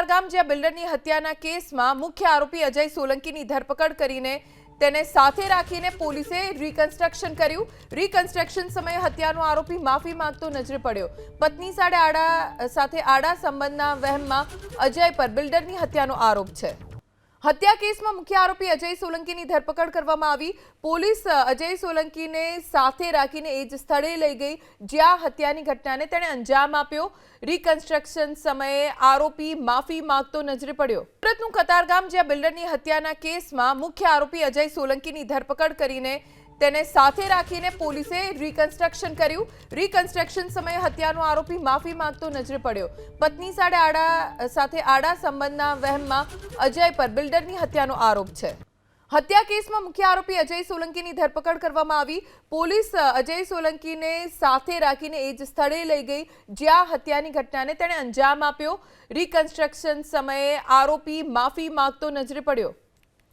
કતારગામ જ્યાં બિલ્ડરની હત્યાના કેસમાં મુખ્ય આરોપી અજય સોલંકીની ધરપકડ કરીને તેને સાથે રાખીને પોલીસે રિકન્સ્ટ્રક્શન કર્યું। રિકન્સ્ટ્રક્શન સમયે હત્યાનો આરોપી માફી માંગતો નજરે પડ્યો। પત્ની સાથે આડા સંબંધના વહેમમાં અજય પર બિલ્ડરની હત્યાનો આરોપ છે। હત્યા કેસમાં મુખ્ય આરોપી અજય સોલંકીની ધરપકડ કરવામાં આવી। પોલીસ અજય સોલંકીને સાથે રાખીને એ જ સ્થળે લઈ ગઈ જ્યાં હત્યાની ઘટનાને તેણે અંજામ આપ્યો। રિકન્સ્ટ્રક્શન સમયે આરોપી માફી માંગતો નજરે પડ્યો। સુરતનું કતારગામ જ્યાં બિલ્ડરની હત્યાના કેસમાં મુખ્ય આરોપી અજય સોલંકીની ધરપકડ કરીને તેને સાથે રાખીને પોલીસે રિકન્સ્ટ્રક્શન કર્યું। રિકન્સ્ટ્રક્શન સમયે હત્યાનો આરોપી માફી માંગતો નજરે પડ્યો। પત્ની સાથે આડા સંબંધના વહેમમાં અજય પર બિલ્ડરની હત્યાનો આરોપ છે। હત્યા કેસમાં મુખ્ય આરોપી અજય સોલંકીની ધરપકડ કરવામાં આવી। પોલીસ અજય સોલંકીને સાથે રાખીને એ જ સ્થળે લઈ ગઈ જ્યાં હત્યાની ઘટનાને તેણે અંજામ આપ્યો। રિકન્સ્ટ્રક્શન સમયે આરોપી માફી માંગતો નજરે પડ્યો।